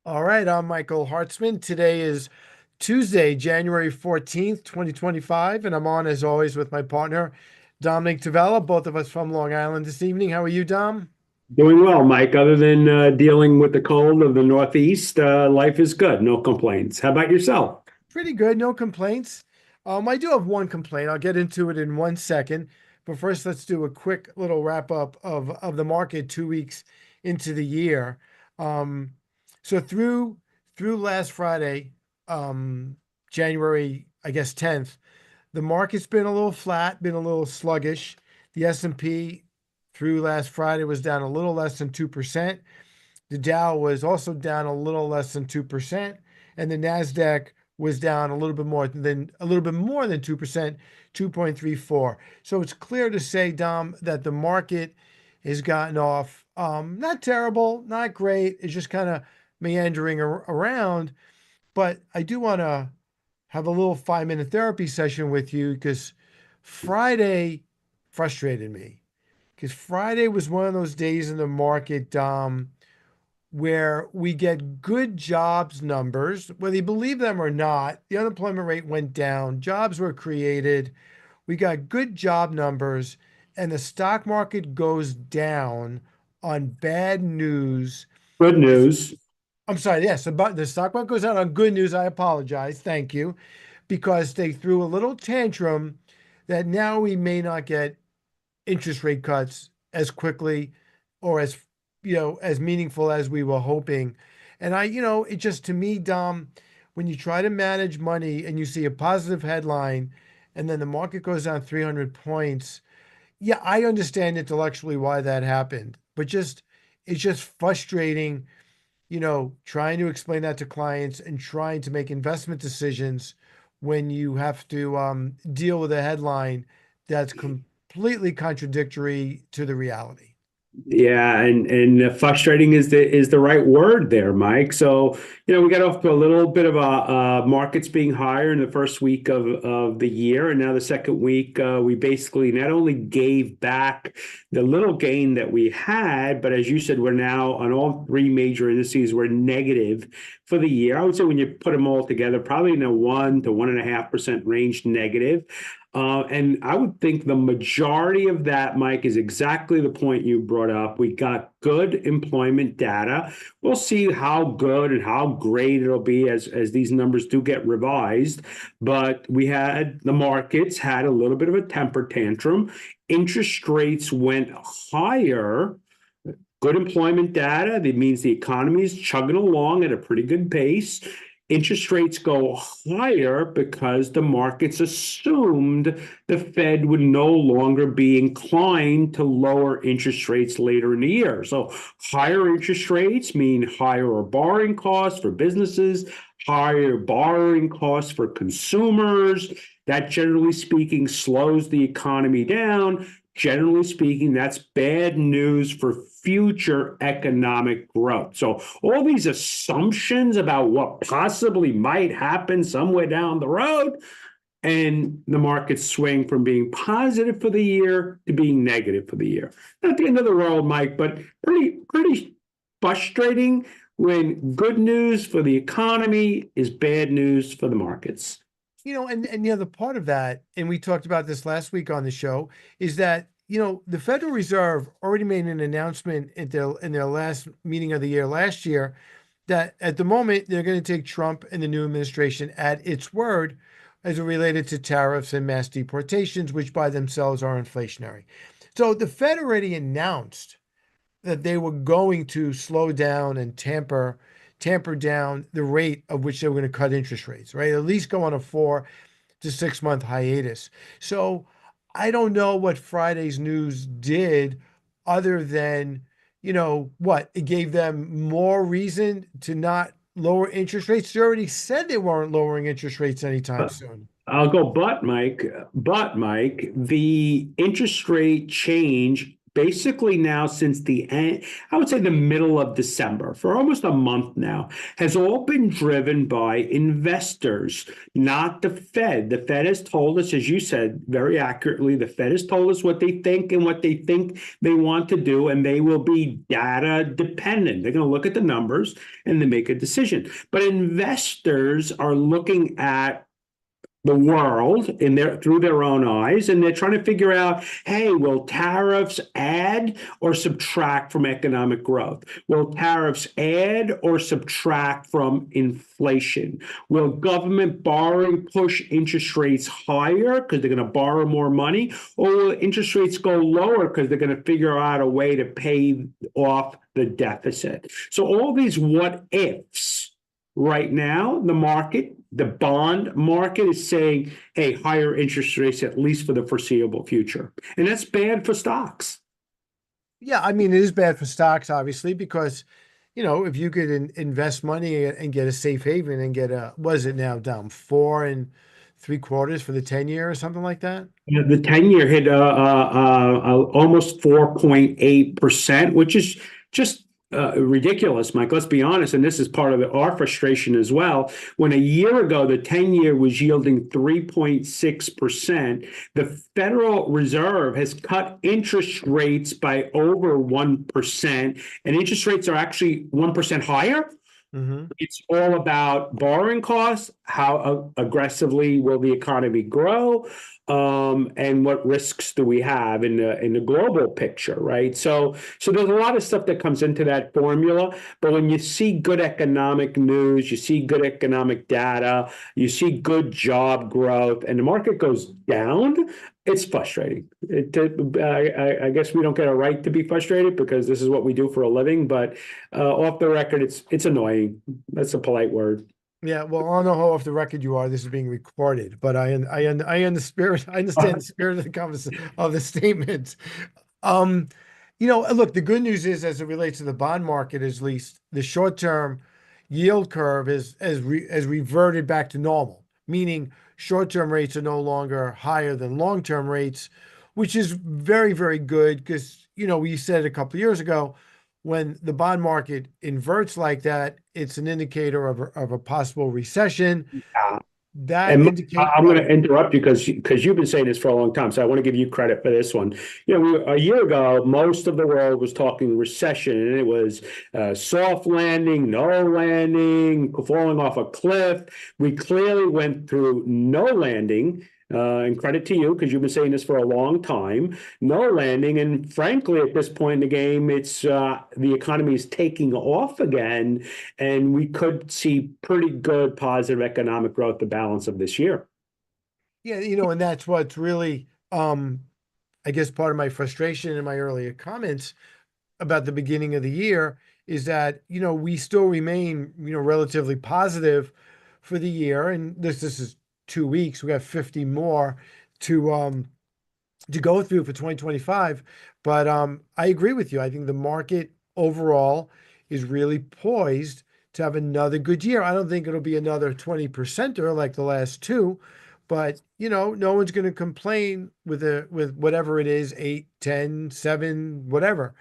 All right, I'm Michael Hartzman. Today is Tuesday, January 14th, 2025, and I'm on as always with my partner, Dominic Tavella, both of us from Long Island this evening. How are you, Dom? Doing well, Mike. Other than dealing with the cold of the Northeast, life is good. No complaints. How about yourself? Pretty good, no complaints. I do have one complaint. I'll get into it in 1 second. But first, let's do a quick little wrap up of the market 2 weeks into the year. Um, so through last Friday, January, I guess 10th, the market's been a little flat, been a little sluggish. The S&P through last Friday was down a little less than 2%. The Dow was also down a little less than 2%, and the Nasdaq was down a little bit more than 2%, 2.34. So it's clear to say, Dom, that the market has gotten off not terrible, not great. It's just kind of meandering around. But I do want to have a little 5 minute therapy session with you because Friday frustrated me. Because Friday was one of those days in the market, Dom, where we get good jobs numbers, whether you believe them or not. The unemployment rate went down, jobs were created, we got good job numbers, and the stock market goes down on bad news. Good news. I'm sorry, yes, about the stock market goes down on good news. I apologize. Thank you. Because they threw a little tantrum that now we may not get interest rate cuts as quickly or as meaningful as we were hoping. And it just to me, Dom, when you try to manage money and you see a positive headline and then the market goes down 300 points, yeah, I understand intellectually why that happened, but it's just frustrating, trying to explain that to clients and trying to make investment decisions when you have to deal with a headline that's completely contradictory to the reality. Yeah, and frustrating is the right word there, Mike. So, we got off to a little bit of a markets being higher in the first week of the year, and now the second week, we basically not only gave back the little gain that we had, but as you said, we're now on all three major indices, we're negative for the year. I would say when you put them all together, probably in a 1 to 1.5% range negative. And I would think the majority of that, Mike, is exactly the point you brought up. We got good employment data. We'll see how good and how great it'll be as these numbers do get revised. But the markets had a little bit of a temper tantrum. Interest rates went higher. Good employment data. That means the economy is chugging along at a pretty good pace. Interest rates go higher because the markets assumed the Fed would no longer be inclined to lower interest rates later in the year. So higher interest rates mean higher borrowing costs for businesses, higher borrowing costs for consumers. That, generally speaking, slows the economy down. Generally speaking, that's bad news for future economic growth. So all these assumptions about what possibly might happen somewhere down the road, and the markets swing from being positive for the year to being negative for the year. Not the end of the world, Mike, but pretty frustrating when good news for the economy is bad news for the markets. And the other part of that, and we talked about this last week on the show, is that the Federal Reserve already made an announcement in their last meeting of the year last year that at the moment they're going to take Trump and the new administration at its word as it related to tariffs and mass deportations, which by themselves are inflationary. So the Fed already announced that they were going to slow down and tamper down the rate of which they were going to cut interest rates, right? At least go on a 4 to 6 month hiatus. So I don't know what Friday's news did other than, what? It gave them more reason to not lower interest rates. They already said they weren't lowering interest rates anytime soon. I'll go, but Mike, the interest rate change basically now since the end, I would say the middle of December, for almost a month now, has all been driven by investors, not the Fed. The Fed has told us, as you said very accurately, the Fed has told us what they think and what they think they want to do, and they will be data dependent. They're going to look at the numbers and then make a decision. But investors are looking at the world in their through their own eyes, and they're trying to figure out, hey, will tariffs add or subtract from economic growth? Will tariffs add or subtract from inflation? Will government borrowing push interest rates higher because they're going to borrow more money, or will interest rates go lower because they're going to figure out a way to pay off the deficit? So all these what ifs. Right now, the bond market is saying, hey, higher interest rates, at least for the foreseeable future. And that's bad for stocks. Yeah, I mean, it is bad for stocks, obviously, because, if you could invest money and get a safe haven and get was it now down 4 3/4 for the 10 year or something like that? The 10-year hit almost 4.8%, which is just ridiculous, Mike. Let's be honest. And this is part of our frustration as well. When a year ago, the 10-year was yielding 3.6%, the Federal Reserve has cut interest rates by over 1%, and interest rates are actually 1% higher. Hmm. It's all about borrowing costs, how aggressively will the economy grow, and what risks do we have in the global picture, right? So there's a lot of stuff that comes into that formula. But when you see good economic news, you see good economic data, you see good job growth, and the market goes down, it's frustrating. I guess we don't get a right to be frustrated because this is what we do for a living. But off the record, it's annoying. That's a polite word. Yeah, well, I don't know how off the record you are. This is being recorded, but I understand the spirit of the conversation of the statement. Um, look, the good news is, as it relates to the bond market, at least the short term yield curve has reverted back to normal, meaning short term rates are no longer higher than long term rates, which is very, very good because we said a couple of years ago, when the bond market inverts like that, it's an indicator of a possible recession. That And indicate I'm go going to ahead. interrupt you because you've been saying this for a long time, so I want to give you credit for this one. A year ago, most of the world was talking recession, and it was soft landing, no landing, falling off a cliff. We clearly went through no landing, and credit to you because you've been saying this for a long time. No landing, and frankly, at this point in the game, it's the economy is taking off again, and we could see pretty good positive economic growth the balance of this year. Yeah, and that's what's really, I guess, part of my frustration in my earlier comments about the beginning of the year is that, we still remain, relatively positive for the year. And this is 2 weeks. We have 50 more to to go through for 2025. But I agree with you. I think the market overall is really poised to have another good year. I don't think it'll be another 20%er like the last two, but no one's going to complain with whatever it is, 8, 10, 7, whatever,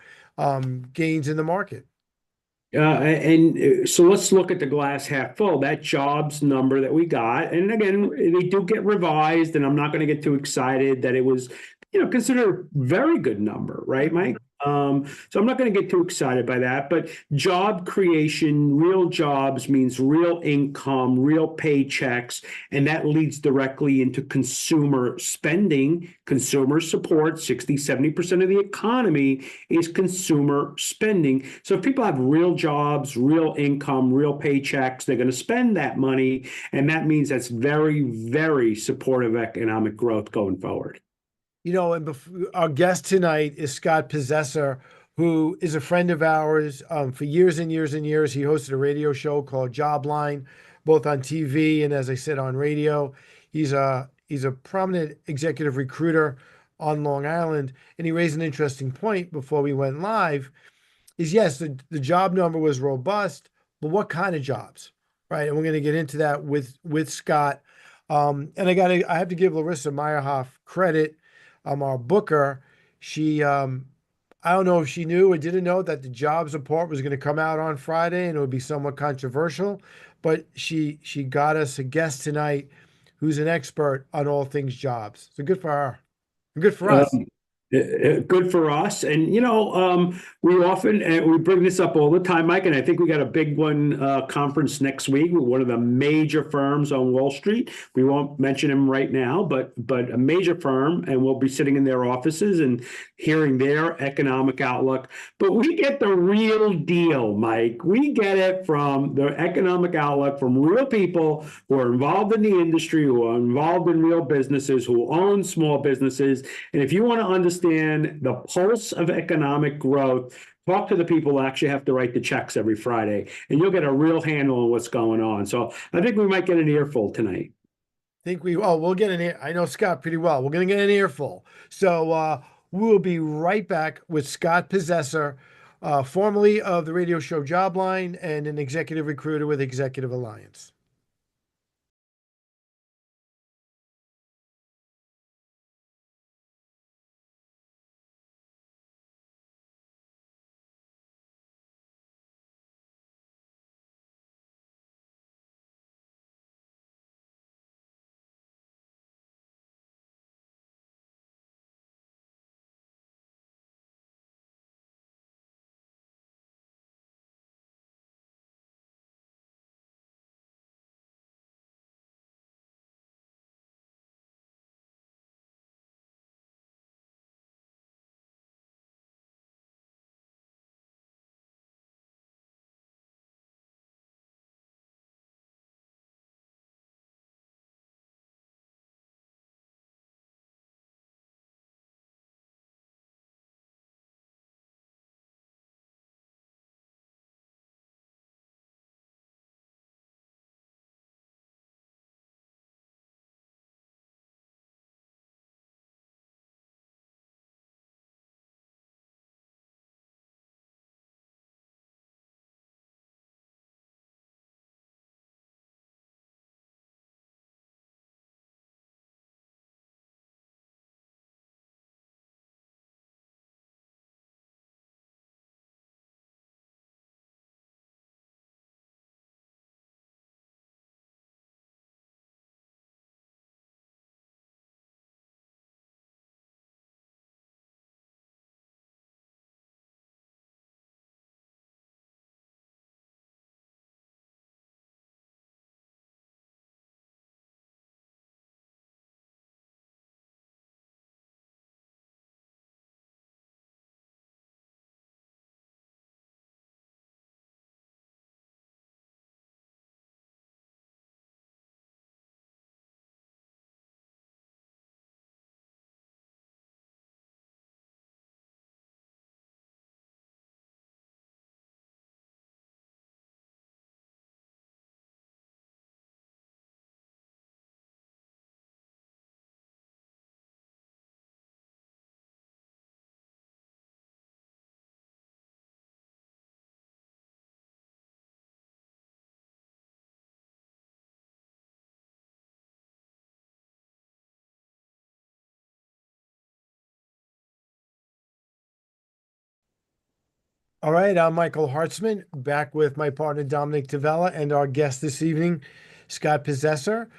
gains in the market. And so let's look at the glass half full. That jobs number that we got, and again, they do get revised, and I'm not going to get too excited that it was, considered a very good number, right, Mike? So I'm not going to get too excited by that. But job creation, real jobs means real income, real paychecks, and that leads directly into consumer spending, consumer support. 60-70% of the economy is consumer spending. So if people have real jobs, real income, real paychecks, they're going to spend that money. And that means that's very, very supportive economic growth going forward. And our guest tonight is Scott Possessor, who is a friend of ours for years and years and years. He hosted a radio show called Jobline, both on TV and, as I said, on radio. He's a prominent executive recruiter on Long Island, and he raised an interesting point before we went live. Is yes, the job number was robust, but what kind of jobs, right? And we're going to get into that with Scott. And I have to give Larissa Meyerhoff credit, our booker. She I don't know if she knew or didn't know that the jobs report was going to come out on Friday and it would be somewhat controversial, but she got us a guest tonight who's an expert on all things jobs. So good for her. And good for us. Um, Good for us. And, we often, and we bring this up all the time, Mike, and I think we got a big one conference next week with one of the major firms on Wall Street. We won't mention them right now, but a major firm, and we'll be sitting in their offices and hearing their economic outlook. But we get the real deal, Mike. We get it from the economic outlook from real people who are involved in the industry, who are involved in real businesses, who own small businesses. And if you want to understand the pulse of economic growth, talk to the people who actually have to write the checks every Friday, and you'll get a real handle on what's going on. So I think we might get an earful tonight. Think we we'll get an ear. I know Scott pretty well. We're gonna get an earful. So we'll be right back with Scott Possessor, formerly of the radio show Jobline and an executive recruiter with Executive Alliance. All right, I'm Michael Hartzman, back with my partner Dominic Tavella and our guest this evening, Scott Possessor,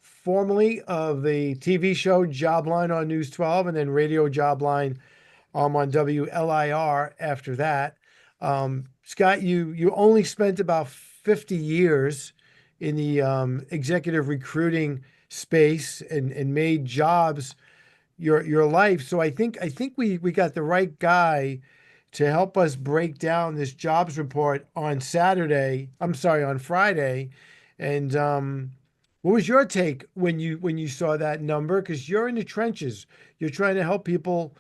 formerly of the TV show Jobline on News 12 and then Radio Jobline on WLIR after that. Scott, you only spent about 50 years in the executive recruiting space and made jobs your life. So I think we got the right guy to help us break down this jobs report on Saturday. I'm sorry, on Friday. And what was your take when you saw that number? Because you're in the trenches. You're trying to help people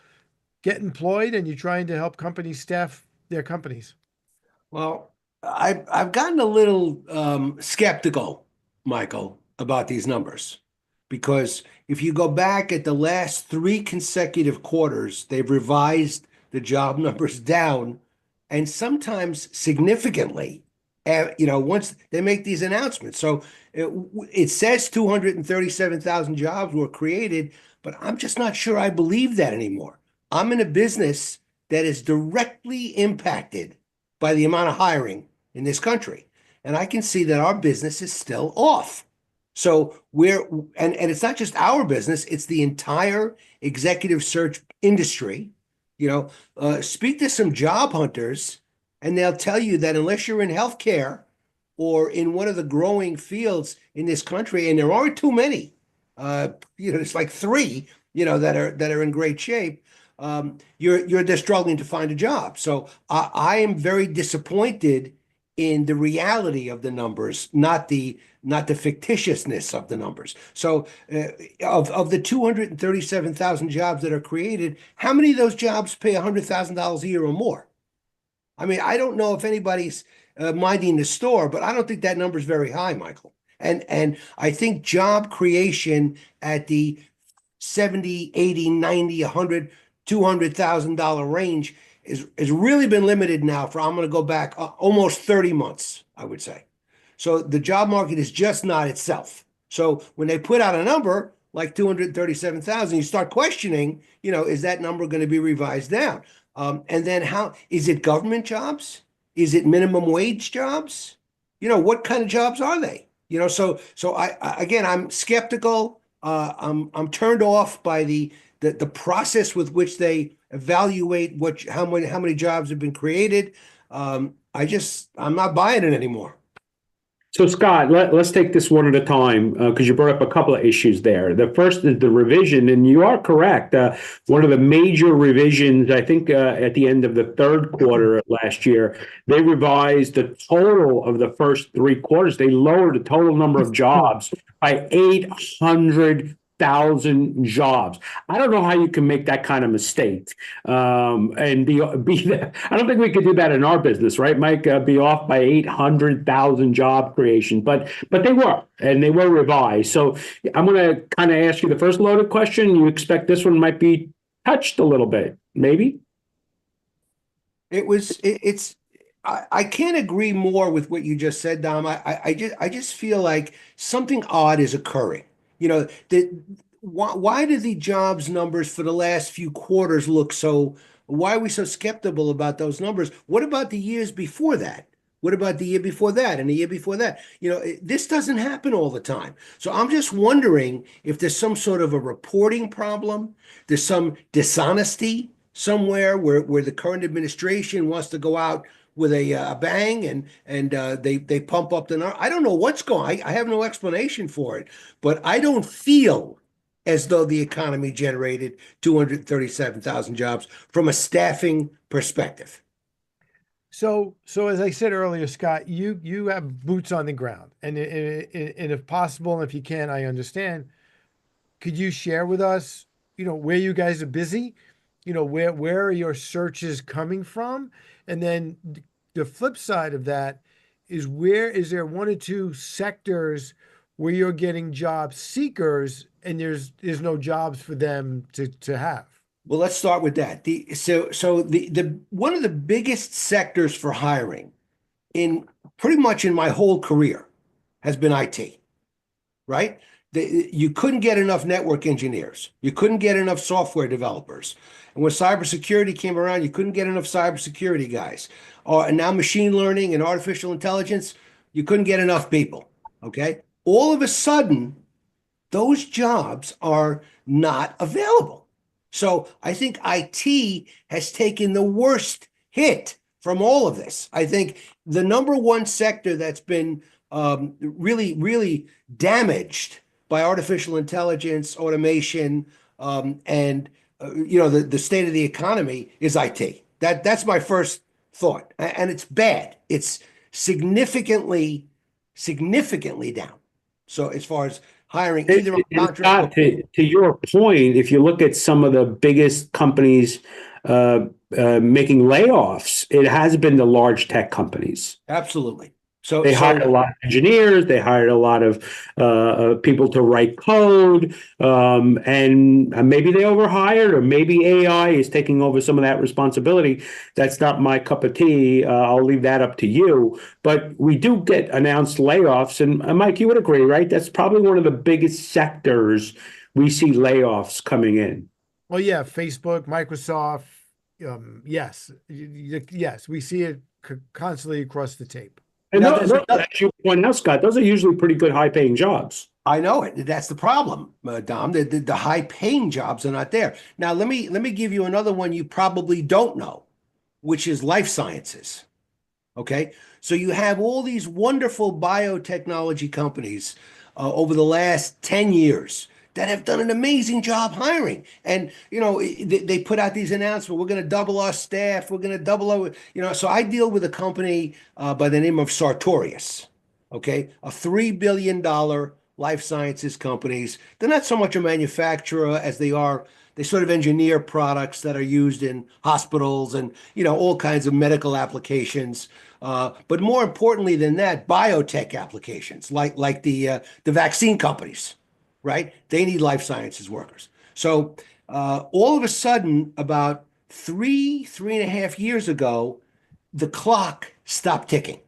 get employed and you're trying to help companies staff their companies. Well, I've gotten a little skeptical, Michael, about these numbers because if you go back at the last three consecutive quarters, they've revised the job numbers down and sometimes significantly. Once they make these announcements. So it says 237,000 jobs were created, but I'm just not sure I believe that anymore. I'm in a business that is directly impacted by the amount of hiring in this country. And I can see that our business is still off. So and it's not just our business, it's the entire executive search industry. Speak to some job hunters, and they'll tell you that unless you're in healthcare or in one of the growing fields in this country, and there aren't too many, it's like three, that are in great shape. You're just struggling to find a job. So I am very disappointed in the reality of the numbers, not the fictitiousness of the numbers. So of the 237,000 jobs that are created, how many of those jobs pay $100,000 a year or more? I mean, I don't know if anybody's minding the store, but I don't think that number is very high, Michael. And I think job creation at the 70, 80, 90, 100, $200,000 range is really been limited now for, I'm going to go back almost 30 months, I would say. So the job market is just not itself. So when they put out a number like 237,000, you start questioning, is that number going to be revised down? And then how is it government jobs? Is it minimum wage jobs? What kind of jobs are they? So I again, I'm skeptical. I'm turned off by the process with which they evaluate how many jobs have been created. I'm not buying it anymore. So Scott, let's take this one at a time because you brought up a couple of issues there. The first is the revision, and you are correct. One of the major revisions, I think, at the end of the third quarter of last year, they revised the total of the first 3 quarters. They lowered the total number of jobs by 800,000 jobs. I don't know how you can make that kind of mistake and be that. I don't think we could do that in our business, right, Mike? Be off by 800,000 job creation, but they were, and they were revised. So I'm going to kind of ask you the first loaded question. You expect this one might be touched a little bit, maybe? I can't agree more with what you just said, Dom. I just feel like something odd is occurring. Why do the jobs numbers for the last few quarters look so? Why are we so skeptical about those numbers? What about the years before that? What about the year before that and the year before that? This doesn't happen all the time. So I'm just wondering if there's some sort of a reporting problem. There's some dishonesty somewhere where the current administration wants to go out with a bang and they pump up the number. I don't know what's going on. I have no explanation for it, but I don't feel as though the economy generated 237,000 jobs from a staffing perspective. So as I said earlier, Scott, you have boots on the ground, and if possible, and if you can, I understand. Could you share with us, where you guys are busy? Where are your searches coming from? And then the flip side of that is, where is there one or two sectors where you're getting job seekers and there's no jobs for them to have? Well, let's start with that. The one of the biggest sectors for hiring in pretty much in my whole career has been IT, right? You couldn't get enough network engineers. You couldn't get enough software developers. And when cybersecurity came around, you couldn't get enough cybersecurity guys. And now machine learning and artificial intelligence, you couldn't get enough people. Okay. All of a sudden, those jobs are not available. So I think IT has taken the worst hit from all of this. I think the number one sector that's been really, really damaged by artificial intelligence, automation, and the state of the economy is IT. That's my first thought, and it's bad. It's significantly down. So as far as hiring, either on contract or to your point, if you look at some of the biggest companies making layoffs, it has been the large tech companies. absolutely. So They hired a lot of engineers. They hired a lot of people to write code, and maybe they overhired, or maybe AI is taking over some of that responsibility. That's not my cup of tea. I'll leave that up to you. But we do get announced layoffs, and Mike, you would agree, right? That's probably one of the biggest sectors we see layoffs coming in. Well, yeah, Facebook, Microsoft, yes, yes, we see it constantly across the tape. And Now, there's another. as you point out, Scott, those are usually pretty good high-paying jobs. I know it. That's the problem, Dom. The high paying jobs are not there. Now, let me give you another one you probably don't know, which is life sciences. Okay. So you have all these wonderful biotechnology companies over the last 10 years that have done an amazing job hiring. And, they put out these announcements. We're going to double our staff. We're going to double our. So I deal with a company by the name of Sartorius. Okay. A $3 billion life sciences companies. They're not so much a manufacturer as they sort of engineer products that are used in hospitals and all kinds of medical applications. But more importantly than that, biotech applications like the vaccine companies, right? They need life sciences workers. So all of a sudden, about 3.5 years ago, the clock stopped ticking.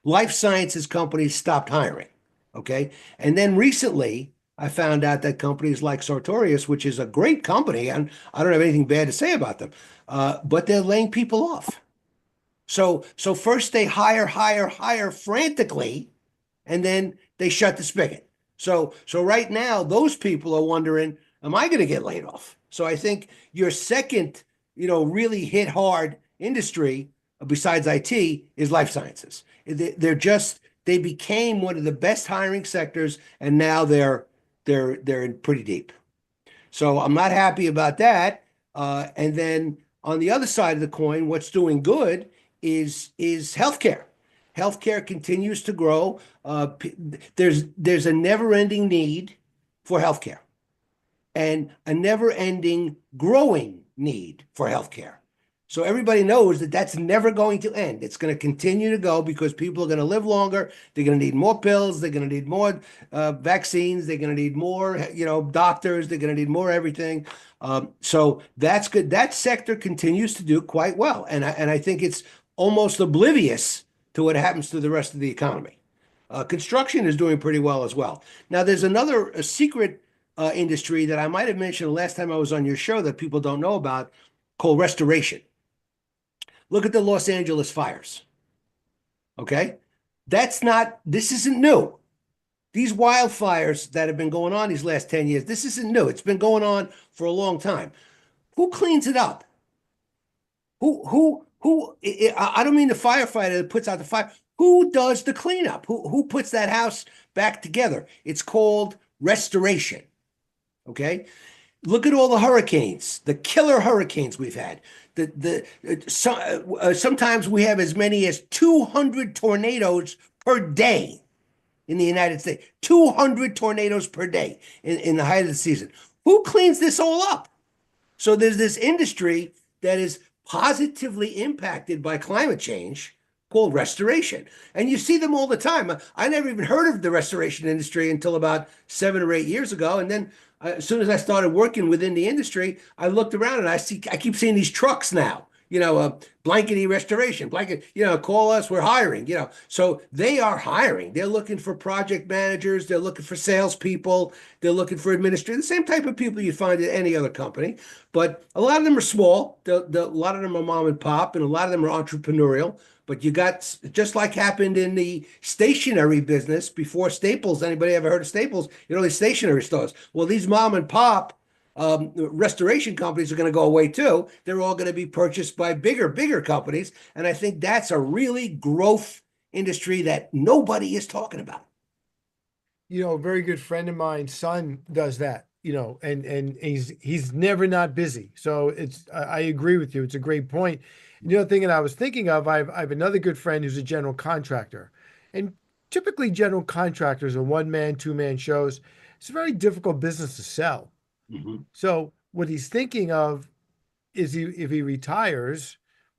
Life sciences companies stopped hiring. Okay. And then recently, I found out that companies like Sartorius, which is a great company, and I don't have anything bad to say about them, but they're laying people off. So first they hire frantically, and then they shut the spigot. So right now, those people are wondering, am I going to get laid off? So I think your second, really hit hard industry besides IT is life sciences. They became one of the best hiring sectors, and now they're in pretty deep. So I'm not happy about that. And then on the other side of the coin, what's doing good is healthcare. Healthcare continues to grow. There's a never-ending need for healthcare and a never-ending growing need for healthcare. So everybody knows that that's never going to end. It's going to continue to go because people are going to live longer. They're going to need more pills. They're going to need more vaccines. They're going to need more, doctors. They're going to need more everything. So that's good. That sector continues to do quite well, and I think it's almost oblivious to what happens to the rest of the economy. Construction is doing pretty well as well. Now, there's a secret industry that I might have mentioned last time I was on your show that people don't know about called restoration. Look at the Los Angeles fires. Okay. This isn't new. These wildfires that have been going on these last 10 years, this isn't new. It's been going on for a long time. Who cleans it up? I don't mean the firefighter that puts out the fire. Who does the cleanup? Who puts that house back together? It's called restoration. Okay. Look at all the hurricanes, the killer hurricanes we've had. Sometimes we have as many as 200 tornadoes per day in the United States. 200 tornadoes per day in the height of the season. Who cleans this all up? So there's this industry that is positively impacted by climate change called restoration. And you see them all the time. I never even heard of the restoration industry until about 7 or 8 years ago. And then as soon as I started working within the industry, I looked around and I keep seeing these trucks now, blankety restoration, call us, we're hiring, So they are hiring. They're looking for project managers. They're looking for salespeople. They're looking for administrators, the same type of people you'd find at any other company. But a lot of them are small. A lot of them are mom and pop, and a lot of them are entrepreneurial. But you got, just like happened in the stationery business before Staples. Anybody ever heard of Staples? These stationery stores. Well, these mom and pop restoration companies are going to go away too. They're all going to be purchased by bigger companies. And I think that's a really growth industry that nobody is talking about. A very good friend of mine's son does that, and he's never not busy. So I agree with you. It's a great point. The other thing that I was thinking of, I have another good friend who's a general contractor, and typically general contractors are one-man, two-man shows. It's a very difficult business to sell. Mm-hmm. So what he's thinking of is if he retires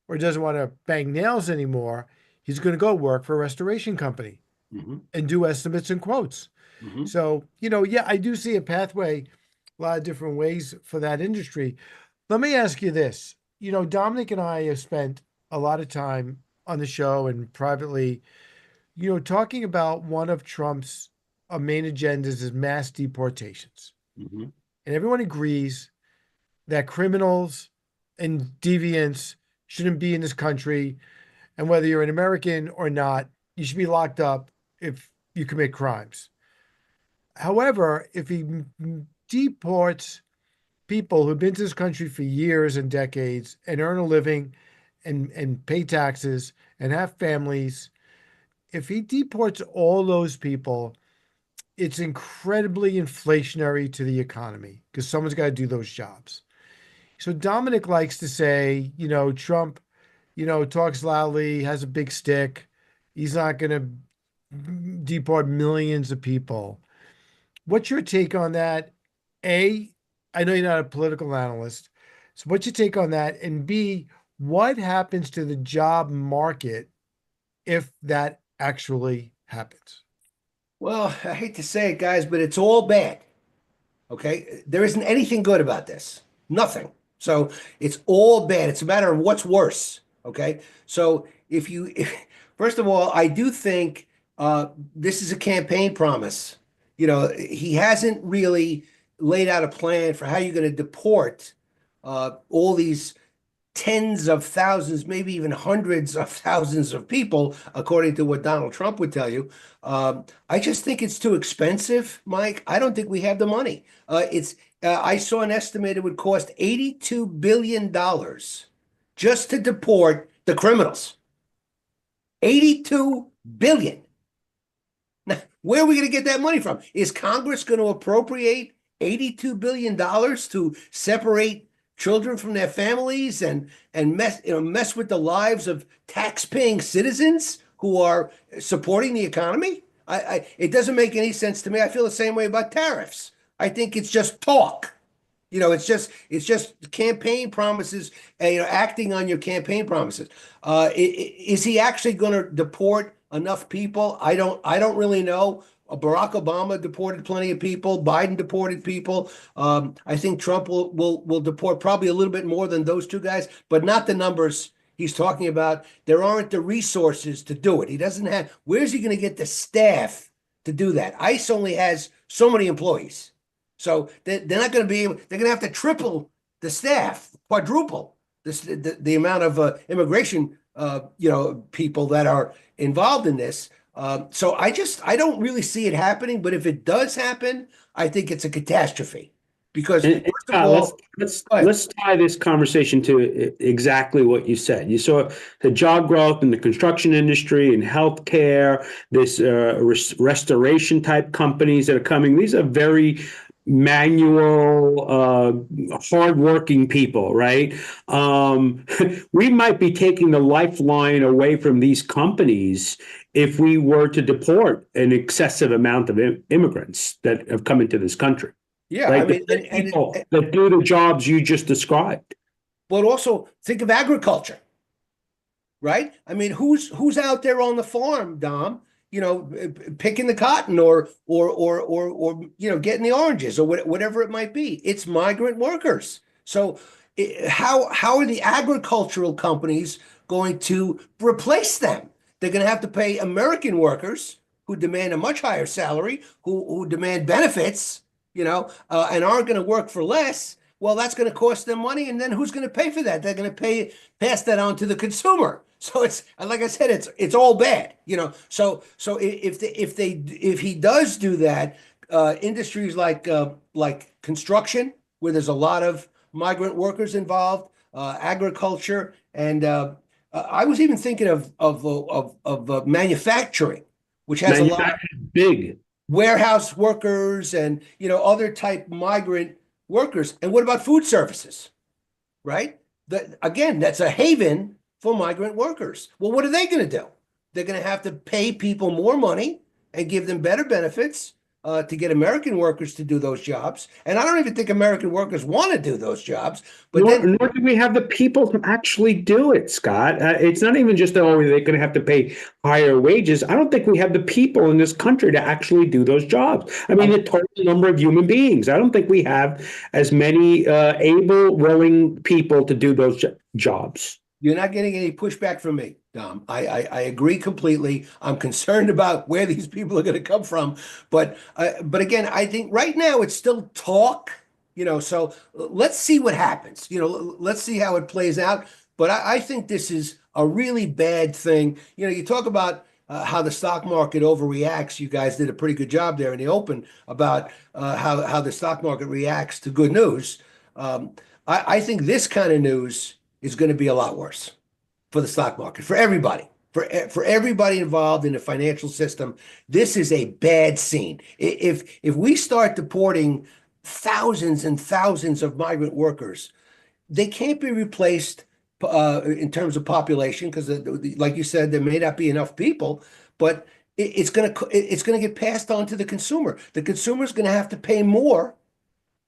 or doesn't want to bang nails anymore, he's going to go work for a restoration company Mm-hmm. and do estimates and quotes. Mm-hmm. So, yeah, I do see a pathway, a lot of different ways for that industry. Let me ask you this. Dominic and I have spent a lot of time on the show and privately, talking about one of Trump's main agendas is mass deportations. Mm-hmm. And everyone agrees that criminals and deviants shouldn't be in this country. And whether you're an American or not, you should be locked up if you commit crimes. However, if he deports people who've been to this country for years and decades and earn a living and pay taxes and have families, if he deports all those people, it's incredibly inflationary to the economy because someone's got to do those jobs. So Dominic likes to say, Trump, talks loudly, has a big stick. He's not going to deport millions of people. What's your take on that? A, I know you're not a political analyst. So what's your take on that? And B, what happens to the job market if that actually happens? Well, I hate to say it, guys, but it's all bad. Okay. There isn't anything good about this. Nothing. So it's all bad. It's a matter of what's worse. Okay. So first of all, I do think this is a campaign promise. He hasn't really laid out a plan for how you're going to deport all these tens of thousands, maybe even hundreds of thousands of people, according to what Donald Trump would tell you. I just think it's too expensive, Mike. I don't think we have the money. I saw an estimate it would cost $82 billion just to deport the criminals. 82 billion. Now, where are we going to get that money from? Is Congress going to appropriate $82 billion to separate children from their families and mess with the lives of tax-paying citizens who are supporting the economy? It doesn't make any sense to me. I feel the same way about tariffs. I think it's just talk. It's just campaign promises, acting on your campaign promises. Is he actually going to deport enough people? I don't really know. Barack Obama deported plenty of people. Biden deported people. I think Trump will deport probably a little bit more than those two guys, but not the numbers he's talking about. There aren't the resources to do it. He doesn't have. Where's he going to get the staff to do that? ICE only has so many employees, so they're not going to be able. They're going to have to triple the staff, quadruple the amount of immigration people that are involved in this. So I don't really see it happening, but if it does happen, I think it's a catastrophe because first of all, let's tie this conversation to exactly what you said. You saw the job growth in the construction industry and healthcare, this restoration type companies that are coming. These are very manual, hardworking people, right? We might be taking the lifeline away from these companies if we were to deport an excessive amount of immigrants that have come into this country. Yeah, right? I mean, People that do the jobs you just described. But also think of agriculture, right? I mean, who's out there on the farm, Dom? Picking the cotton or getting the oranges or whatever it might be. It's migrant workers. So how are the agricultural companies going to replace them? They're going to have to pay American workers who demand a much higher salary, who demand benefits, and aren't going to work for less. Well, that's going to cost them money, and then who's going to pay for that? They're going to pass that on to the consumer. So it's like I said, it's all bad, So if he does do that, industries like construction, where there's a lot of migrant workers involved, agriculture, and I was even thinking of manufacturing, which has a lot of big warehouse workers and other type migrant workers. And what about food services? Right? Again, that's a haven for migrant workers. Well, what are they going to do? They're going to have to pay people more money and give them better benefits to get American workers to do those jobs. And I don't even think American workers want to do those jobs. But nor do we have the people to actually do it, Scott. It's not even just, they're going to have to pay higher wages. I don't think we have the people in this country to actually do those jobs. I mean, the total number of human beings. I don't think we have as many able, willing people to do those jobs. You're not getting any pushback from me, Dom. I agree completely. I'm concerned about where these people are going to come from. But again, I think right now it's still talk. So let's see what happens. Let's see how it plays out. But I think this is a really bad thing. You talk about how the stock market overreacts. You guys did a pretty good job there in the open about how the stock market reacts to good news. Um, I think this kind of news is going to be a lot worse for the stock market, for everybody, for everybody involved in the financial system. This is a bad scene. If we start deporting thousands and thousands of migrant workers, they can't be replaced in terms of population because, like you said, there may not be enough people, but it's gonna get passed on to the consumer. The consumer is gonna have to pay more.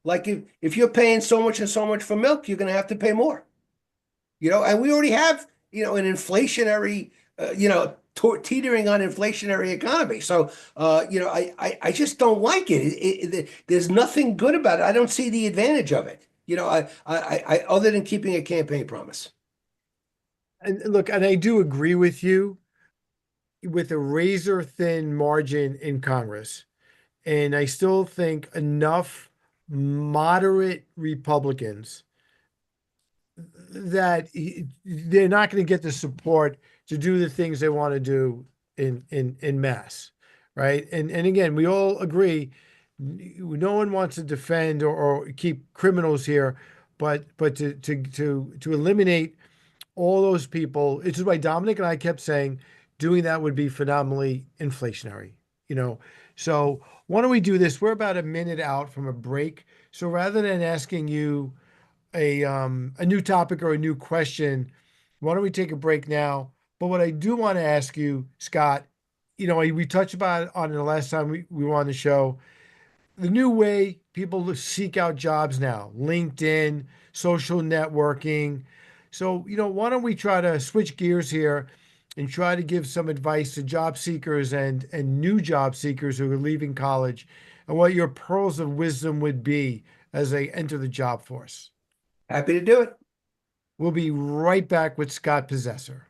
Like if you're paying so much and so much for milk, you're gonna have to pay more. And we already have, an inflationary, teetering on inflationary economy. So, I just don't like it. There's nothing good about it. I don't see the advantage of it. Other than keeping a campaign promise. And look, and I do agree with you with a razor thin margin in Congress. And I still think enough moderate Republicans that they're not going to get the support to do the things they want to do in mass, right? And again, we all agree, no one wants to defend or keep criminals here, but to eliminate all those people, which is why Dominic and I kept saying doing that would be phenomenally inflationary, you know. So why don't we do this? We're about a minute out from a break. So rather than asking you a new topic or a new question, why don't we take a break now? But what I do want to ask you, Scott, we touched about it on the last time we were on the show, the new way people seek out jobs now, LinkedIn, social networking. So, why don't we try to switch gears here and try to give some advice to job seekers and new job seekers who are leaving college and what your pearls of wisdom would be as they enter the job force. Happy to do it. We'll be right back with Scott Possessor.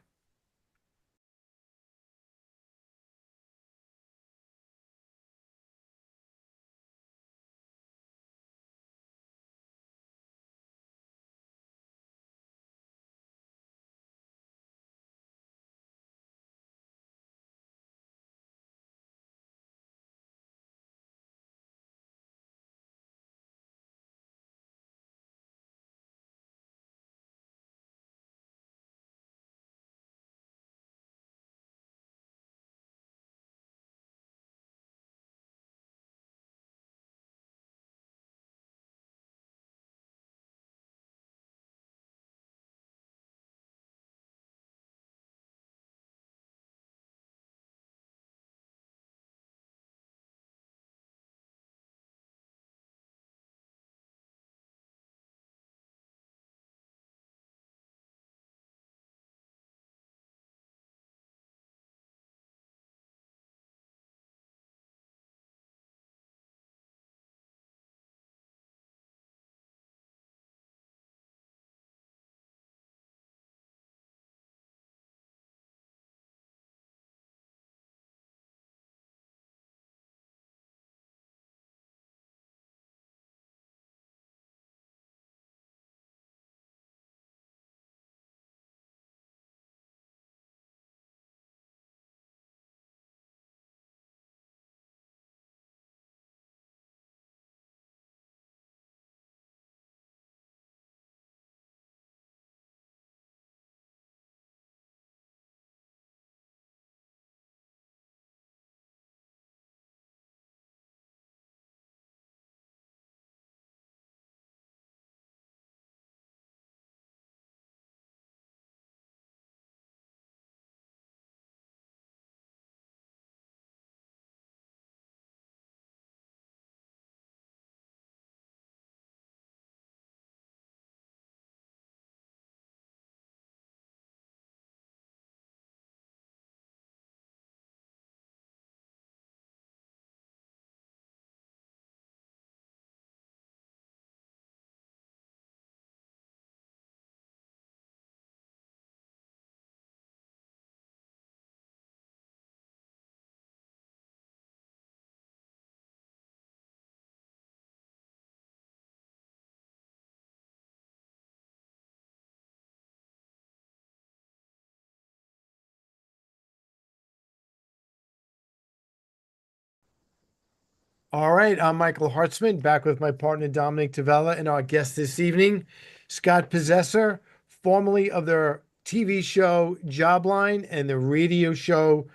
All right, I'm Michael Hartzman, back with my partner Dominic Tavella and our guest this evening, Scott Possessor, formerly of their TV show Jobline and the radio show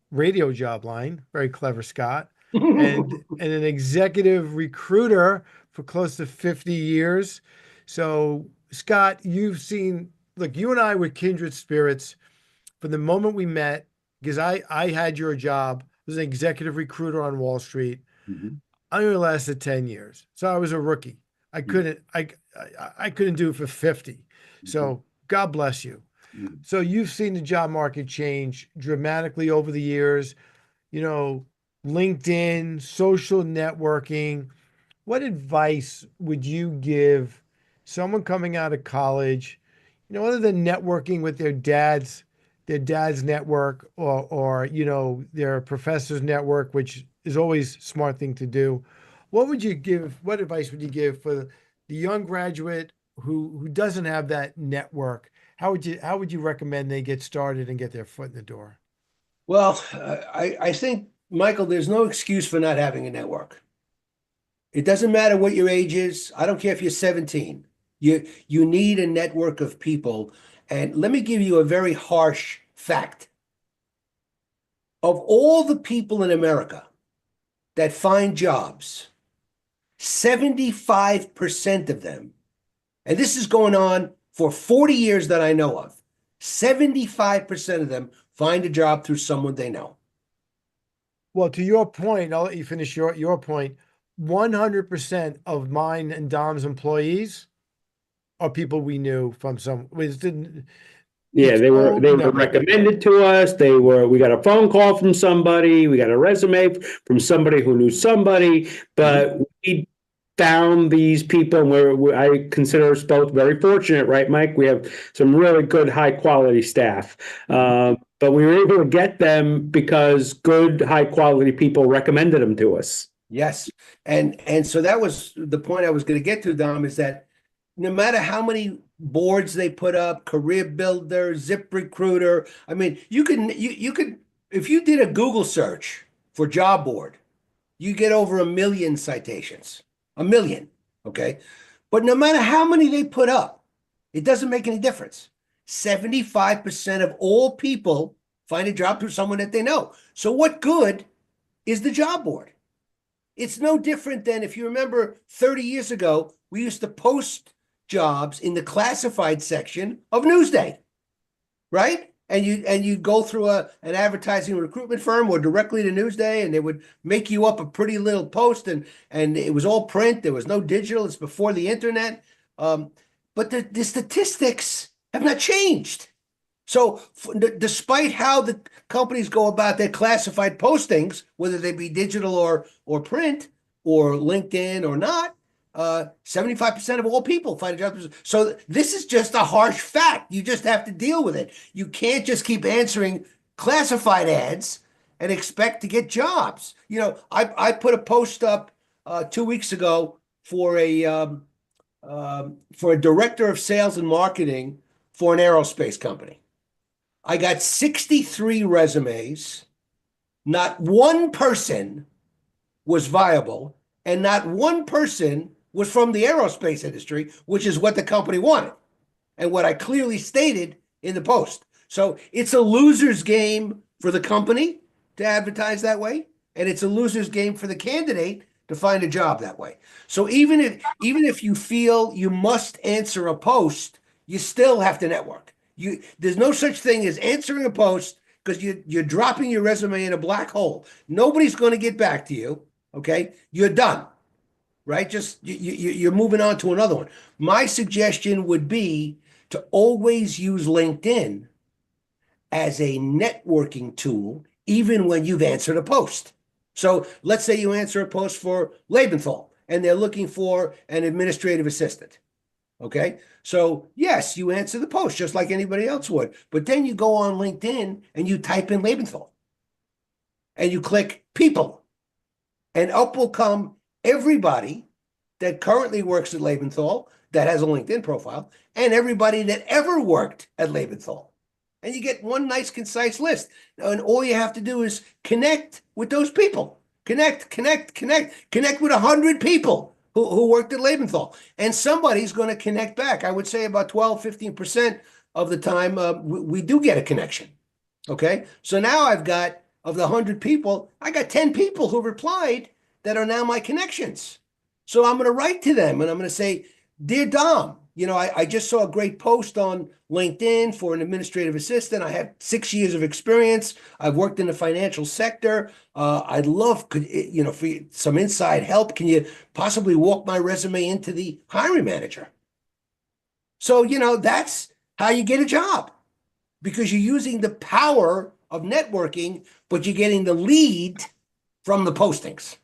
Radio Jobline. Very clever, Scott. And an executive recruiter for close to 50 years. So, Scott, you've seen, look, you and I were kindred spirits from the moment we met, because I had your job. I was an executive recruiter on Wall Street. Mhm. I only lasted 10 years. So I was a rookie. I couldn't I couldn't do it for 50. So God bless you. Mhm. So you've seen the job market change dramatically over the years, you know, LinkedIn, social networking. What advice would you give someone coming out of college, other than networking with their dad's network or their professor's network, which is always a smart thing to do. What advice would you give for the young graduate who doesn't have that network? How would you recommend they get started and get their foot in the door? Well, I think, Michael, there's no excuse for not having a network. It doesn't matter what your age is. I don't care if you're 17. You need a network of people. And let me give you a very harsh fact. Of all the people in America that find jobs, 75% of them, and this is going on for 40 years that I know of, 75% of them find a job through someone they know. Well, to your point, I'll let you finish your point. 100% of mine and Dom's employees are people we knew from some. Yeah, It's all they were network. recommended to us. We got a phone call from somebody, we got a resume from somebody who knew somebody, but we found these people and I consider us both very fortunate, right, Mike? We have some really good high quality staff. But we were able to get them because good high quality people recommended them to us. Yes. And so that was the point I was going to get to, Dom, is that no matter how many boards they put up, Career Builder, Zip Recruiter, I mean, you could if you did a Google search for job board, you get over 1 million citations. 1 million, okay? But no matter how many they put up, it doesn't make any difference. 75% of all people find a job through someone that they know. So what good is the job board? It's no different than, if you remember 30 years ago, we used to post jobs in the classified section of Newsday, right? And you go through an advertising recruitment firm or directly to Newsday, and they would make you up a pretty little post, and it was all print. There was no digital. It's before the internet. But the statistics have not changed. So despite how the companies go about their classified postings, whether they be digital or print or LinkedIn or not, 75% of all people find a job. So this is just a harsh fact. You just have to deal with it. You can't just keep answering classified ads and expect to get jobs. I put a post up 2 weeks ago for a director of sales and marketing for an aerospace company. I got 63 resumes. Not one person was viable, and not one person was from the aerospace industry, which is what the company wanted and what I clearly stated in the post. So it's a loser's game for the company to advertise that way, and it's a loser's game for the candidate to find a job that way. So even if you feel you must answer a post, you still have to network. There's no such thing as answering a post because you're dropping your resume in a black hole. Nobody's going to get back to you. Okay, you're done, right? Just you're moving on to another one. My suggestion would be to always use LinkedIn as a networking tool, even when you've answered a post. So let's say you answer a post for Lebenthal and they're looking for an administrative assistant. Okay. So yes, you answer the post just like anybody else would, but then you go on LinkedIn and you type in Lebenthal and you click people, and up will come everybody that currently works at Lebenthal that has a LinkedIn profile and everybody that ever worked at Lebenthal. And you get one nice concise list. And all you have to do is connect with those people. Connect with 100 people who worked at Lebenthal. And somebody's going to connect back. I would say about 12, 15% of the time we do get a connection. Okay. So now I've got, of the 100 people, I got 10 people who replied that are now my connections. So I'm going to write to them and I'm going to say, Dear Dom, I just saw a great post on LinkedIn for an administrative assistant. I have 6 years of experience. I've worked in the financial sector. I'd love, for some inside help. Can you possibly walk my resume into the hiring manager? So, that's how you get a job, because you're using the power of networking, but you're getting the lead from the postings.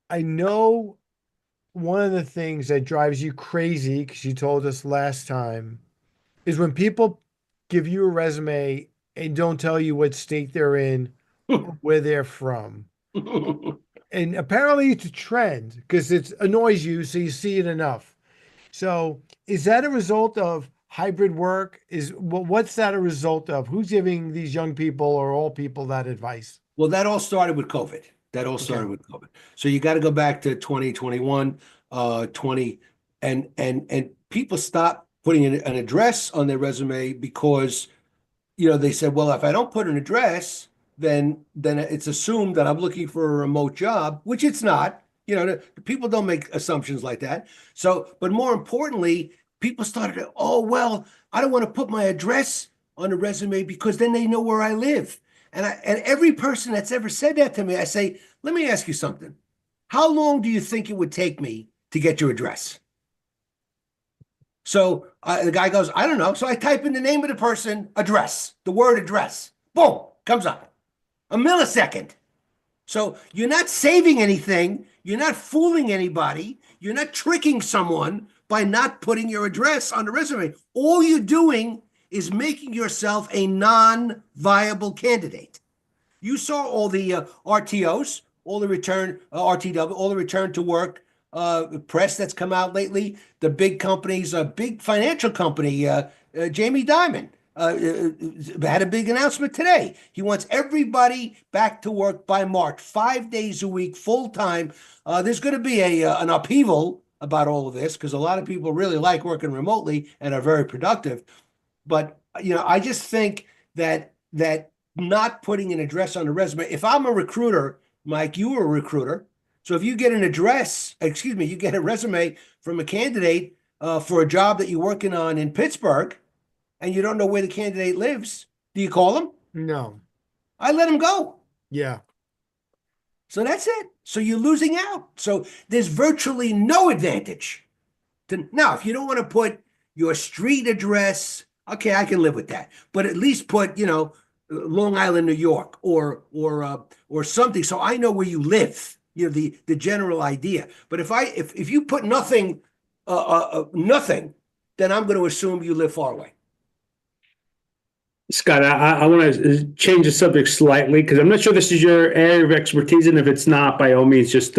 I know one of the things that drives you crazy, because you told us last time, is when people give you a resume and don't tell you what state they're in or where they're from. And apparently it's a trend because it annoys you, so you see it enough. So is that a result of hybrid work? What's that a result of? Who's giving these young people or all people that advice? Well, that all started with COVID. That all started with COVID. So you got to go back to 2021, 20, and people stopped putting an address on their resume because, they said, well, if I don't put an address, then it's assumed that I'm looking for a remote job, which it's not. The people don't make assumptions like that. So, but more importantly, people started to, oh, well, I don't want to put my address on a resume because then they know where I live. And every person that's ever said that to me, I say, let me ask you something. How long do you think it would take me to get your address? So the guy goes, I don't know. So I type in the name of the person, address, the word address. Boom, comes up. A millisecond. So you're not saving anything. You're not fooling anybody. You're not tricking someone by not putting your address on the resume. All you're doing is making yourself a non-viable candidate. You saw all the RTOs, all the return RTW, all the return to work press that's come out lately. The big companies, a big financial company, Jamie Dimon, had a big announcement today. He wants everybody back to work by March, 5 days a week, full time. There's going to be an upheaval about all of this because a lot of people really like working remotely and are very productive. But I just think that not putting an address on the resume. If I'm a recruiter, Mike, you were a recruiter. So if you get you get a resume from a candidate for a job that you're working on in Pittsburgh, and you don't know where the candidate lives, do you call them? No. I let them go. Yeah. So that's it. So you're losing out. So there's virtually no advantage. Now, if you don't want to put your street address, okay, I can live with that. But at least put, Long Island, New York, or something, so I know where you live. The general idea. But if you put nothing, then I'm going to assume you live far away. Scott, I want to change the subject slightly because I'm not sure this is your area of expertise, and if it's not, by all means, just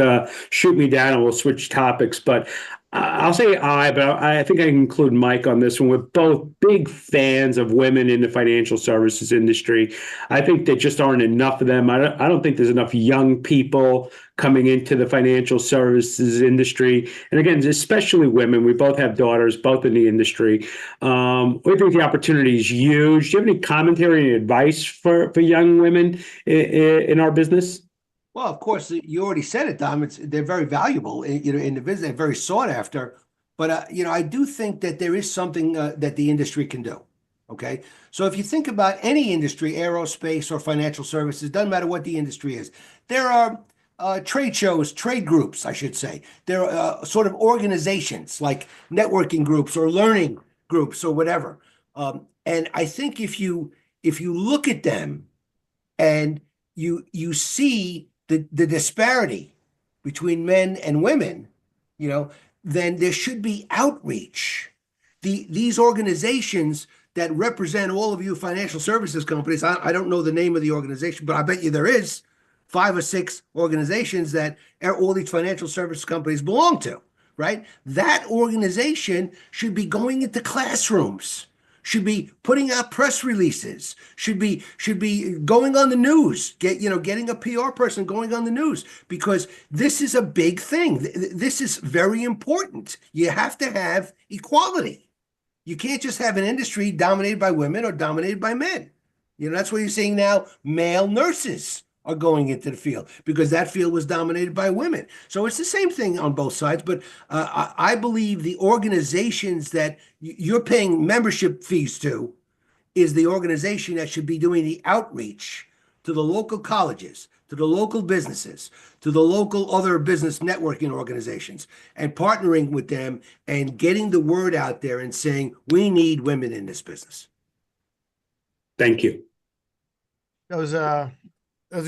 shoot me down and we'll switch topics. But I'll say but I think I can include Mike on this one. We're both big fans of women in the financial services industry. I think there just aren't enough of them. I don't think there's enough young people coming into the financial services industry. And again, especially women. We both have daughters, both in the industry. We think the opportunity is huge. Do you have any commentary and advice for young women in our business? Well, of course, you already said it, Dom. They're very valuable, in the business. They're very sought after. But I do think that there is something that the industry can do. Okay, so if you think about any industry, aerospace or financial services, doesn't matter what the industry is, there are trade shows, trade groups, I should say. There are sort of organizations like networking groups or learning groups or whatever. And I think if you look at them and you see the disparity between men and women, then there should be outreach. These organizations that represent all of you financial services companies, I don't know the name of the organization, but I bet you there is 5 or 6 organizations that all these financial services companies belong to, right? That organization should be going into classrooms, should be putting out press releases, should be going on the news, getting a PR person going on the news, because this is a big thing. This is very important. You have to have equality. You can't just have an industry dominated by women or dominated by men. That's what you're seeing now. Male nurses are going into the field because that field was dominated by women. So it's the same thing on both sides. But I believe the organizations that you're paying membership fees to is the organization that should be doing the outreach to the local colleges, to the local businesses, to the local other business networking organizations, and partnering with them and getting the word out there and saying, we need women in this business. Thank you. That was a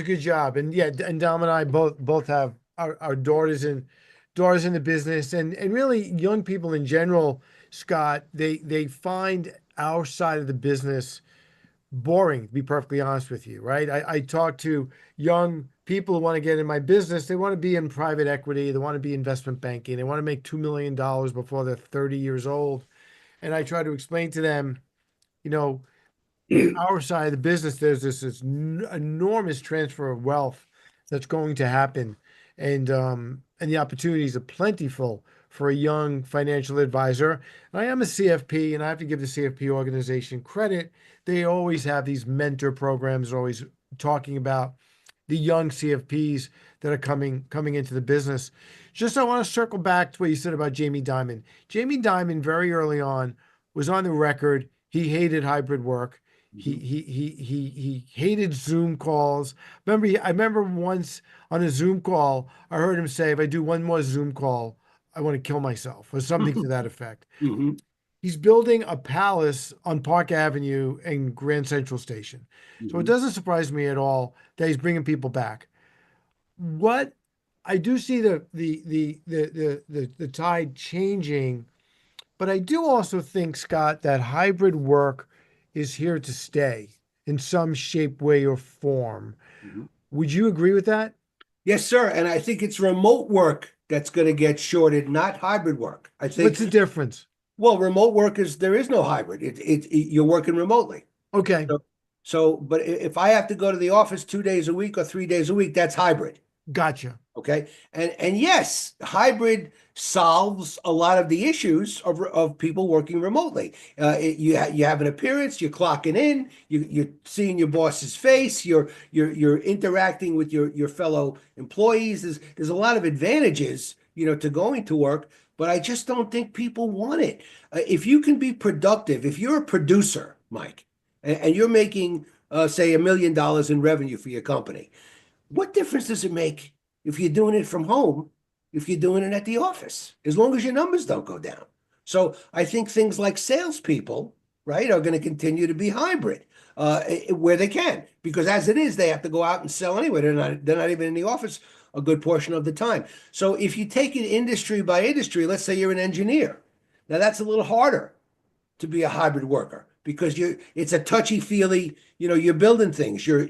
good job. And yeah, and Dom and I both have our daughters in the business, and really young people in general, Scott, they find our side of the business boring, to be perfectly honest with you, right? I talk to young people who want to get in my business. They want to be in private equity. They want to be investment banking. They want to make $2 million before they're 30 years old. And I try to explain to them, in our side of the business, there's this enormous transfer of wealth that's going to happen, and the opportunities are plentiful for a young financial advisor. And I am a CFP, and I have to give the CFP organization credit. They always have these mentor programs, always talking about the young CFPs that are coming into the business. Just I want to circle back to what you said about Jamie Dimon. Jamie Dimon, very early on, was on the record. He hated hybrid work. He hated Zoom calls. I remember once on a Zoom call, I heard him say, "If I do one more Zoom call, I want to kill myself," or something to that effect. Mhm. He's building a palace on Park Avenue and Grand Central Station. So it Mhm. doesn't surprise me at all that he's bringing people back. What I do see the tide changing, but I do also think, Scott, that hybrid work is here to stay in some shape, way, or form. Mhm. Would you agree with that? Yes, sir. And I think it's remote work that's going to get shorted, not hybrid work. I What's think, the difference? well, remote work there is no hybrid. You're working remotely. Okay, But if I have to go to the office 2 days a week or 3 days a week, that's hybrid. gotcha. Okay. And yes, hybrid solves a lot of the issues of people working remotely. You have an appearance, you're clocking in, you're seeing your boss's face, you're interacting with your fellow employees. There's a lot of advantages, to going to work, but I just don't think people want it. If you can be productive, if you're a producer, Mike, and you're making say $1 million in revenue for your company, what difference does it make if you're doing it from home, if you're doing it at the office, as long as your numbers don't go down? So I think things like salespeople, right, are going to continue to be hybrid where they can, because as it is, they have to go out and sell anyway. They're not even in the office a good portion of the time. So if you take it industry by industry, let's say you're an engineer. Now that's a little harder to be a hybrid worker because it's a touchy feely, you're building things, you're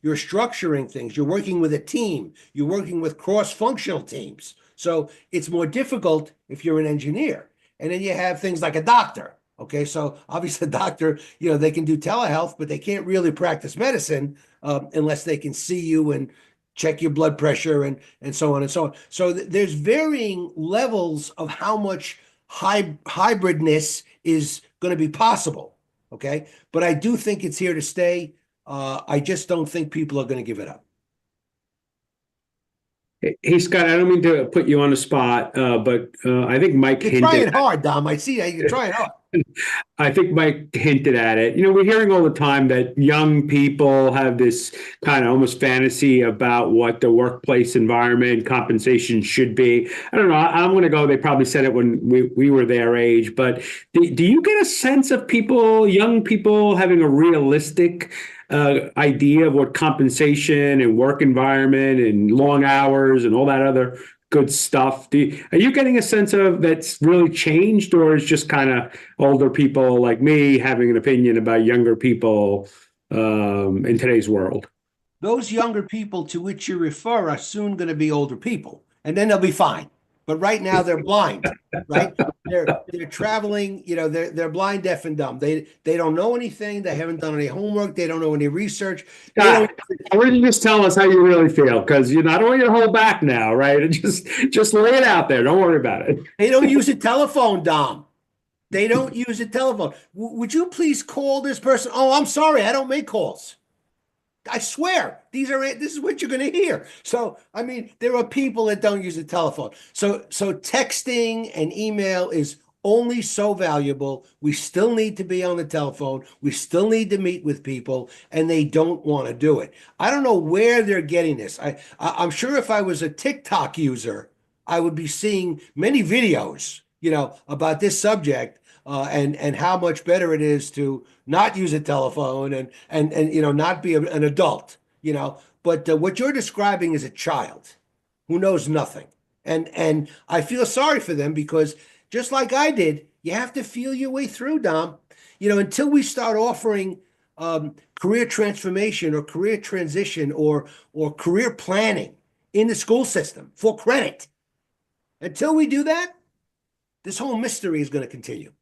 structuring things, you're working with a team, you're working with cross-functional teams. So it's more difficult if you're an engineer. And then you have things like a doctor. Okay, so obviously a doctor, they can do telehealth, but they can't really practice medicine unless they can see you and check your blood pressure and so on and so on. So there's varying levels of how much hybridness is going to be possible. Okay. But I do think it's here to stay. I just don't think people are going to give it up. Hey, Scott, I don't mean to put you on the spot, but I think Mike You're hinted. trying hard, Dom. I see that you're trying hard. I think Mike hinted at it. We're hearing all the time that young people have this kind of almost fantasy about what the workplace environment compensation should be. I don't know. I'm going to go. They probably said it when we were their age. But do you get a sense of young people, having a realistic idea of what compensation and work environment and long hours and all that other good stuff? Are you getting a sense of that's really changed, or is just kind of older people like me having an opinion about younger people in today's world? Those younger people to which you refer are soon going to be older people, and then they'll be fine. but right now they're blind, right? They're traveling, they're blind, deaf, and dumb. They don't know anything. They haven't done any homework. They don't know any research. They don't. Scott, why don't you just tell us how you really feel? Because I don't want you to hold back now, right? Just lay it out there. Don't worry about it. They don't use a telephone, Dom. They don't use a telephone. Would you please call this person? Oh, I'm sorry, I don't make calls. I swear, this is what you're going to hear. So, I mean, there are people that don't use a telephone. So texting and email is only so valuable. We still need to be on the telephone. We still need to meet with people, and they don't want to do it. I don't know where they're getting this. I'm sure if I was a TikTok user, I would be seeing many videos, about this subject, and how much better it is to not use a telephone and not be an adult, But what you're describing is a child who knows nothing, and I feel sorry for them because just like I did, you have to feel your way through, Dom. Until we start offering career transformation or career transition or career planning in the school system for credit. Until we do that, this whole mystery is going to continue.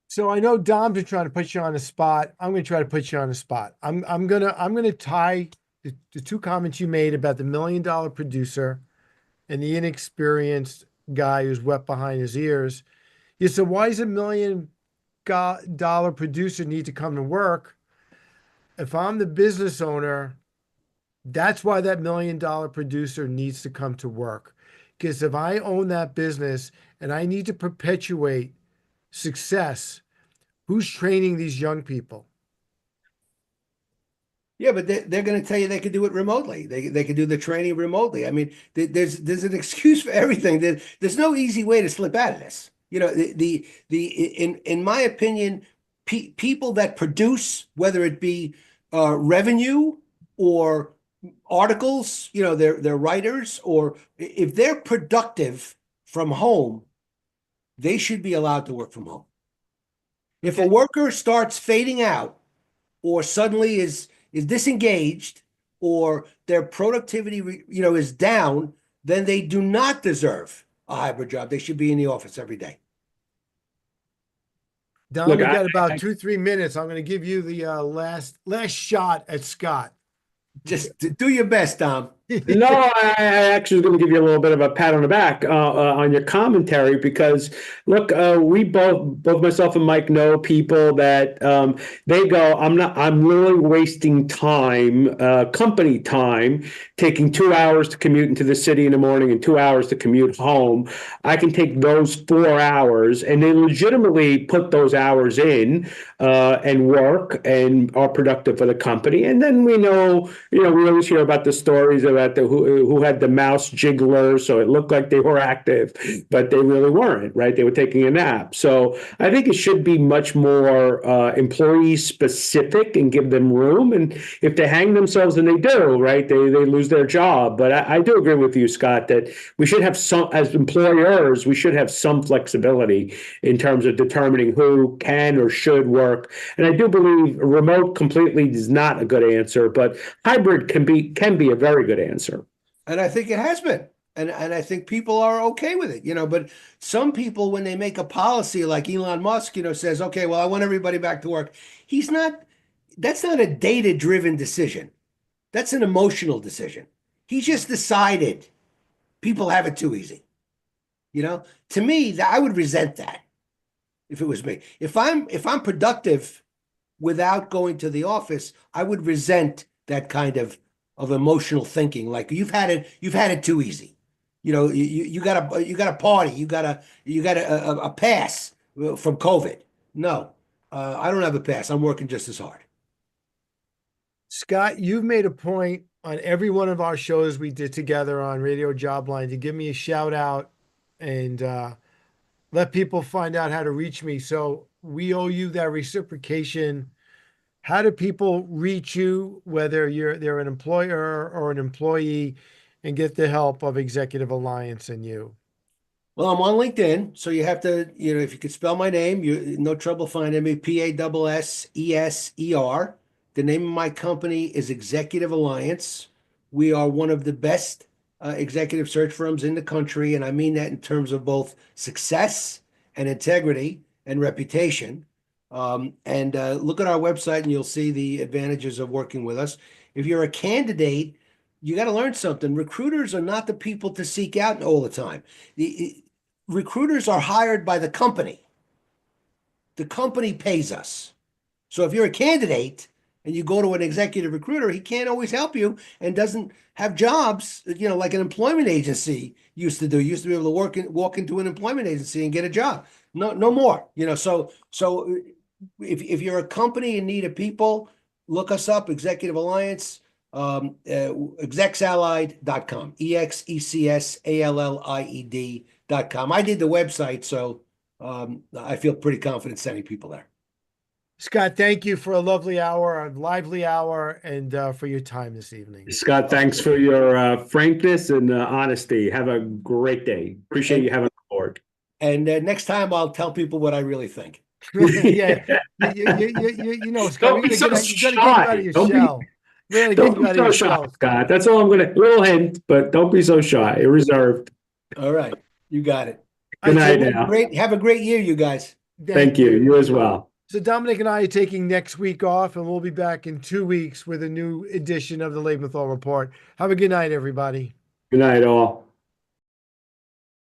So I know Dom's been trying to put you on the spot. I'm going to try to put you on the spot. I'm gonna tie the two comments you made about the $1 million producer and the inexperienced guy who's wet behind his ears. You said, why does $1 million producer need to come to work? If I'm the business owner, that's why that $1 million producer needs to come to work. Because if I own that business and I need to perpetuate success, who's training these young people? Yeah, but they're going to tell you they could do it remotely. They could do the training remotely. I mean, there's an excuse for everything. There's no easy way to slip out of this. In my opinion, people that produce, whether it be revenue or articles, they're writers, or if they're productive from home, they should be allowed to work from home. If a worker starts fading out or suddenly is disengaged or their productivity is down, then they do not deserve a hybrid job. They should be in the office every day. Don, we got about 2-3 minutes. I'm going to give you the last shot at Scott. Just do your best, Tom. No, I actually was going to give you a little bit of a pat on the back on your commentary because, look, we both myself and Mike know people that they go, I'm literally wasting time, company time, taking 2 hours to commute into the city in the morning and 2 hours to commute home. I can take those 4 hours, and they legitimately put those hours in and work and are productive for the company. And then we know, we always hear about the stories about who had the mouse jiggler, so it looked like they were active, but they really weren't, right? They were taking a nap. So I think it should be much more employee specific and give them room. And if they hang themselves, and they do, right, they lose their job. But I do agree with you, Scott, that we should have some, as employers, we should have some flexibility in terms of determining who can or should work. And I do believe remote completely is not a good answer, but hybrid can be a very good answer. And I think it has been. And I think people are okay with it, but some people, when they make a policy like Elon Musk, says, okay, well, I want everybody back to work. That's not a data-driven decision. That's an emotional decision. He just decided people have it too easy. To me, I would resent that if it was me. If I'm productive without going to the office, I would resent that kind of emotional thinking. Like you've had it too easy. You got a party, you got a pass from COVID. No, I don't have a pass. I'm working just as hard. Scott, you've made a point on every one of our shows we did together on Radio Jobline to give me a shout out and let people find out how to reach me. So we owe you that reciprocation. How do people reach you, whether they're an employer or an employee, and get the help of Executive Alliance and you? Well, I'm on LinkedIn, so you have to, if you could spell my name, you no trouble finding me. Passeser. The name of my company is Executive Alliance. We are one of the best executive search firms in the country, and I mean that in terms of both success and integrity and reputation. And look at our website and you'll see the advantages of working with us. If you're a candidate, you got to learn something. Recruiters are not the people to seek out all the time. Recruiters are hired by the company. The company pays us. So if you're a candidate and you go to an executive recruiter, he can't always help you and doesn't have jobs, like an employment agency used to do. You used to be able to walk into an employment agency and get a job. No more. So if you're a company in need of people, look us up, Executive Alliance, execsallied.com, execsallied.com. I did the website, so I feel pretty confident sending people there. Scott, thank you for a lovely hour, a lively hour, and for your time this evening. Scott, thanks for your frankness and honesty. Have a great day. Appreciate you having on board. And next time I'll tell people what I really think. Yeah, Scott, Don't be so you gotta get you shy. out of your Don't be- shell. We gotta get Don't you be out of so your shy, shell. Scott. That's all I'm gonna. Little hint, but don't be so shy. Reserved. All right, you got it. Good All right, night now. Have a great year, you guys. Thank you. You as well. So Dominic and I are taking next week off, and we'll be back in 2 weeks with a new edition of the Lebenthal Report. Have a good night, everybody. Good night, all.